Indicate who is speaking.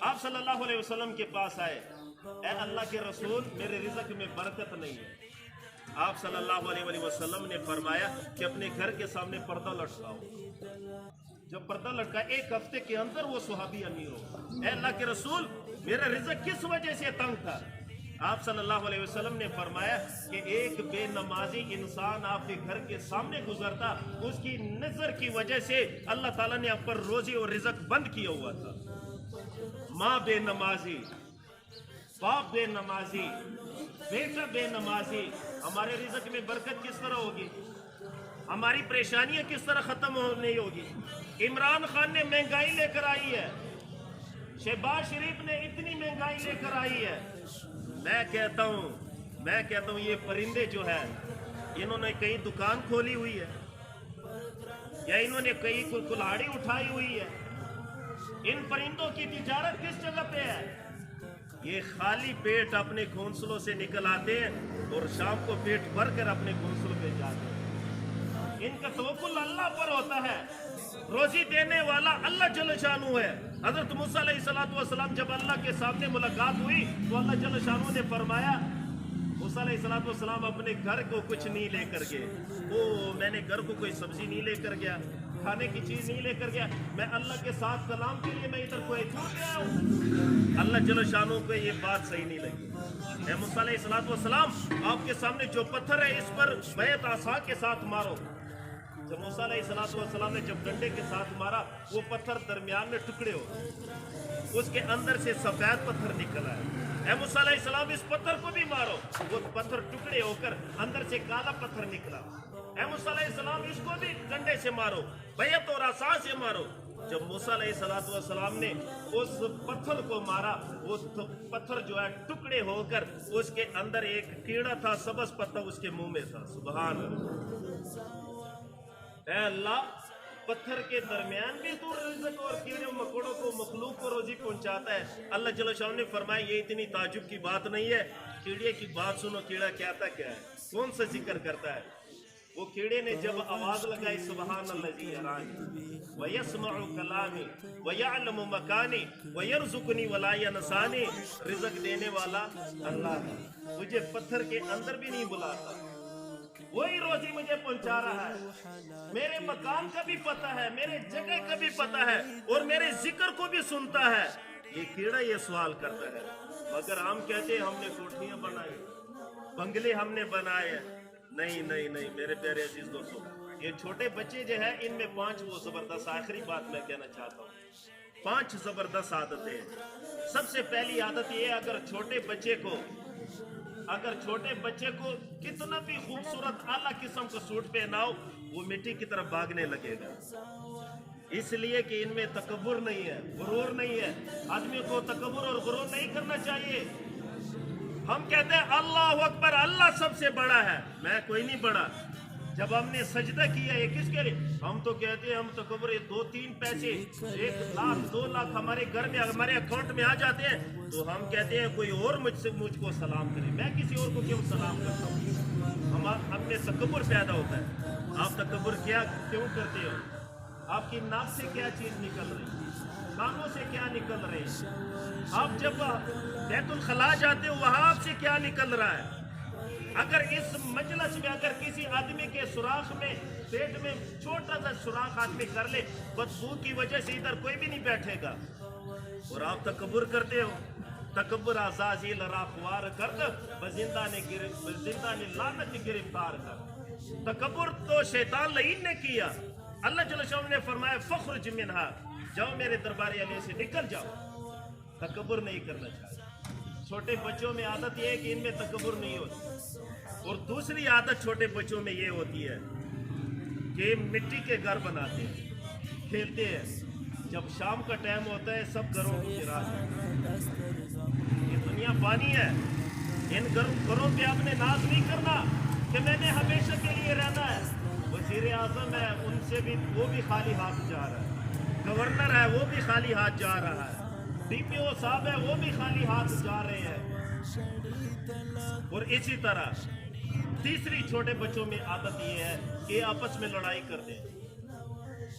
Speaker 1: آپ صلی اللہ علیہ وسلم کے پاس آئے، اے اللہ کے رسول میرے رزق میں برکت نہیں ہے۔ آپ صلی اللہ علیہ وسلم نے فرمایا کہ اپنے گھر کے سامنے پردہ لٹکاؤ۔ جب پردہ لٹکا ایک ہفتے کے اندر وہ صحابی امیر ہو۔ اے اللہ کے رسول میرا رزق کس وجہ سے تنگ تھا؟ آپ صلی اللہ علیہ وسلم نے فرمایا کہ ایک بے نمازی انسان آپ کے گھر کے سامنے گزرتا، اس کی نظر کی وجہ سے اللہ تعالیٰ نے آپ پر روزی اور رزق بند کیا ہوا تھا۔ ماں بے نمازی، باپ بے نمازی، بیٹا بے نمازی، ہمارے رزق میں برکت کس طرح ہوگی؟ ہماری پریشانیاں کس طرح ختم نہیں ہوگی؟ عمران خان نے مہنگائی لے کر آئی ہے، شہباز شریف نے اتنی مہنگائی لے کر آئی ہے۔ میں کہتا ہوں یہ پرندے جو ہے انہوں نے کہیں دکان کھولی ہوئی ہے یا انہوں نے کہیں کوئی کلاڑی اٹھائی ہوئی ہے؟ ان پرندوں کی تجارت کس جگہ پہ ہے؟ یہ خالی پیٹ اپنے گھونسلوں سے نکل آتے ہیں اور شام کو پیٹ بھر کر اپنے گھونسلوں پہ جاتے ہیں۔ ان کا توکل اللہ پر ہوتا ہے، روزی دینے والا اللہ جل شانہ ہے۔ حضرت موسیٰ علیہ السلام جب اللہ کے سامنے ملاقات ہوئی تو اللہ جل شانہ نے فرمایا، موسیٰ علیہ السلام اپنے گھر کو کچھ نہیں لے کر گئے۔ میں نے گھر کو کوئی سبزی نہیں لے کر گیا، کھانے کی چیز نہیں لے کر گیا، میں اللہ کے ساتھ کلام کے لیے میں ادھر کوئی دور گیا ہوں۔ اللہ جل شانہ کو یہ بات صحیح نہیں لگی۔ اے موسیٰ علیہ السلام آپ کے سامنے جو پتھر ہے اس پر بیعت عصا کے ساتھ مارو۔ جب موسیٰ علیہ السلام نے جب ڈنڈے کے ساتھ مارا وہ پتھر درمیان میں ٹکڑے ہو گئے، اس کے اندر سے سفید پتھر نکلا ہے۔ اے موسیٰ علیہ السلام اس پتھر کو بھی مارو، وہ پتھر ٹکڑے ہو کر اندر سے کالا پتھر نکلا۔ اے موسیٰ علیہ السلام اس کو بھی ڈنڈے سے مارو، بیعت اور عصا سے مارو۔ جب موسیٰ علیہ السلام نے اس پتھر کو مارا وہ پتھر جو ہے ٹکڑے ہو کر اس کے اندر ایک کیڑا تھا، سبز پتا اس کے منہ میں تھا۔ سبحان اللہ۔ اے اللہ پتھر کے درمیان بھی تو رزق اور کیڑے مکوڑوں کو مخلوق کو روزی پہنچاتا ہے۔ اللہ جل شانہ نے فرمایا یہ اتنی تعجب کی بات نہیں ہے، کیڑے کی بات سنو، کیڑا کہتا کیا ہے، کون سا ذکر کرتا ہے؟ وہ کیڑے نے جب آواز لگائی سبحان الذی یرانی ویسمع کلامی ویعلم مکانی ویرزقنی ولا ینسانی، رزق دینے والا اللہ ہے، مجھے پتھر کے اندر بھی نہیں بلاتا، وہی روزی مجھے پہنچا رہا ہے، میرے مقام کا بھی پتہ ہے، میرے جگہ کا بھی پتہ ہے اور میرے ذکر کو بھی سنتا ہے۔ یہ کیڑا یہ سوال کرتا ہے، مگر ہم کہتے ہیں ہم نے کوٹھیاں بنائی، بنگلے ہم نے بنائے۔ نہیں نہیں نہیں میرے پیارے عزیز دوستو، یہ چھوٹے بچے جو ہے ان میں 5 وہ زبردست، آخری بات میں کہنا چاہتا ہوں، 5 زبردست عادتیں ہیں۔ سب سے پہلی عادت یہ ہے، اگر چھوٹے بچے کو کتنا بھی خوبصورت اعلیٰ قسم کا سوٹ پہناؤ وہ مٹی کی طرف بھاگنے لگے گا، اس لیے کہ ان میں تکبر نہیں ہے، غرور نہیں ہے۔ آدمی کو تکبر اور غرور نہیں کرنا چاہیے۔ ہم کہتے ہیں اللہ اکبر، اللہ سب سے بڑا ہے، میں کوئی نہیں بڑا۔ جب ہم نے سجدہ کیا ہے کس کے لیے؟ ہم تو کہتے ہیں ہم تکبر 2-3 پیسے 1 لاکھ 2 لاکھ ہمارے گھر میں ہمارے اکاؤنٹ میں آ جاتے ہیں تو ہم کہتے ہیں کوئی اور مجھ کو سلام کرے، میں کسی اور کو کیوں سلام کرتا ہوں؟ ہم نے تکبر پیدا ہوتا ہے۔ آپ تکبر کیوں کرتے ہو؟ آپ کی ناک سے کیا چیز نکل رہی ہے، کانوں سے کیا نکل رہی ہے؟ آپ جب بیت الخلاء جاتے ہو وہاں آپ سے کیا نکل رہا ہے؟ اگر اس مجلس میں اگر کسی آدمی کے سوراخ میں پیٹ میں چھوٹا سا سوراخ آدمی کر لے، بدبو کی وجہ سے ادھر کوئی بھی نہیں بیٹھے گا، اور آپ تکبر کرتے ہو۔ تکبر عزازیل را خوار کرد بزندہ نے لعنت گرفتار کر۔ تکبر تو شیطان لعین نے کیا۔ اللہ جل شانہ نے فرمایا فخرج منہا، جاؤ میرے دربار علی سے نکل جاؤ۔ تکبر نہیں کرنا چاہیے۔ چھوٹے بچوں میں عادت یہ ہے کہ ان میں تکبر نہیں ہوتی، اور دوسری عادت چھوٹے بچوں میں یہ ہوتی ہے کہ مٹی کے گھر بناتے ہیں، کھیلتے ہیں، جب شام کا ٹائم ہوتا ہے سب گھروں کو چراغ، یہ دنیا پانی ہے، ان گھروں پہ آپ نے ناز نہیں کرنا کہ میں نے ہمیشہ کے لیے رہنا ہے۔ وزیر اعظم ہے ان سے بھی وہ بھی خالی ہاتھ جا رہا ہے، گورنر ہے وہ بھی خالی ہاتھ جا رہا ہے، ڈی پی او صاحب ہے وہ بھی خالی ہاتھ جا رہے ہیں۔ اور اسی طرح تیسری چھوٹے بچوں میں عادت یہ ہے کہ آپس میں لڑائی کرتے ہیں۔